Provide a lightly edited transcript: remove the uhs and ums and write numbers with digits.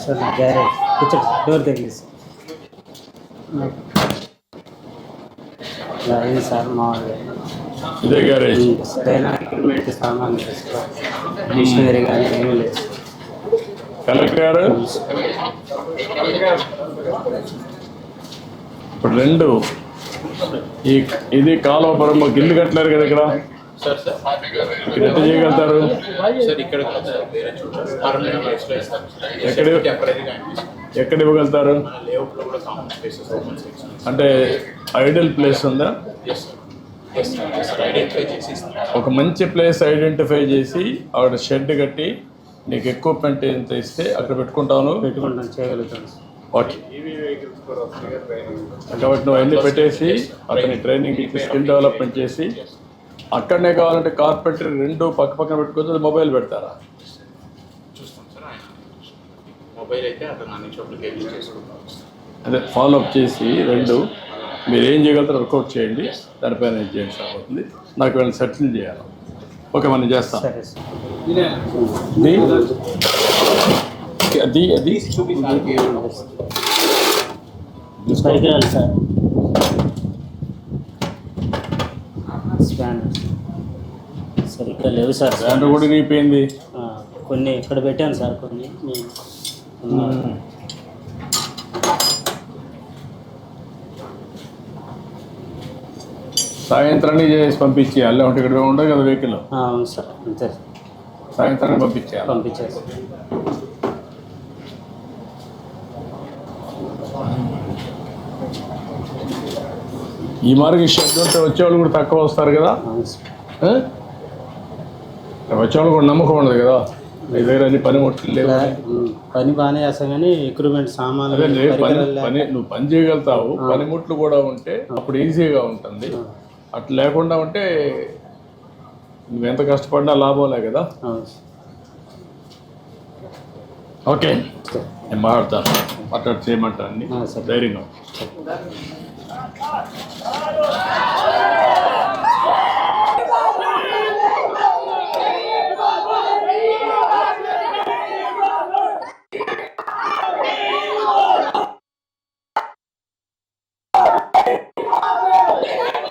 Sir garage కూర్చో door తగిలేసి ఇది సార్ మామూలుగా ఇదే గ్యారేజ్ ఎక్విప్మెంట్ సామాన్ మిషనరీ కానీ ఏమీ లేదు. కలెక్టర్ గారు ఇప్పుడు రెండు ఇది కాలువపురం మాకు ఇల్లు కట్టలేరు కదా ఇక్కడ ఇక్కడ ఎంత చేయగలుగుతారు? ఎక్కడ ఇవ్వగలుగుతారు? అంటే ఐడియల్ ప్లేస్ ఉందా? ఒక మంచి ప్లేస్ ఐడెంటిఫై చేసి అక్కడ షెడ్ కట్టి నీకు ఎక్విప్మెంట్ ఎంత ఇస్తే అక్కడ పెట్టుకుంటాను. చేయగలుగుతాను. ఓకే, కాబట్టి నువ్వు అన్నీ పెట్టేసి అతని ట్రైనింగ్ ఇచ్చి స్కిల్ డెవలప్మెంట్ చేసి అక్కడనే కావాలంటే కార్పెంటర్ రెండు పక్క పక్కన పెట్టుకోవచ్చు. మొబైల్ పెడతారా? అదే ఫాలో అప్ చేసి రెండు మీరు ఏం చేయగలుగుతారో వర్కౌట్ చేయండి. దానిపైన ఏం చేయండి సరిపోతుంది. నాకు ఏమైనా సెటిల్ చేయాలి. ఓకే, మనం చేస్తాం. అది అది పరికరాలు సార్, స్పానర్ సరిగ్గా లేవు సార్. స్పానర్ కూడా అయిపోయింది. కొన్ని ఇక్కడ పెట్టాను సార్, కొన్ని సాయంత్రాన్ని చేసి పంపించేయాలి. అంటే ఇక్కడ ఉండదు కదా వెహికల్. అవును సార్, అంతే సాయంత్రాన్ని పంపించేయాలి. పంపించేసి ఈ మార్గం షెడ్ ఉంటే వచ్చేవాళ్ళు కూడా తక్కువ వస్తారు కదా. వచ్చేవాళ్ళు కూడా నమ్మకం ఉండదు కదా. మీ దగ్గర అన్ని పనిముట్లు లేవు. పని బాగానే చేస్తాం కానీ ఎక్విప్మెంట్ సామాన్లు పని నువ్వు పని చేయగలుగుతావు. పనిముట్లు కూడా ఉంటే అప్పుడు ఈజీగా ఉంటుంది. అట్లా లేకుండా ఉంటే నువ్వెంత కష్టపడినా లాభంలే కదా. ఓకే, నేను మాట్లాడు చేయమంటా అన్ని ధైర్యంగా.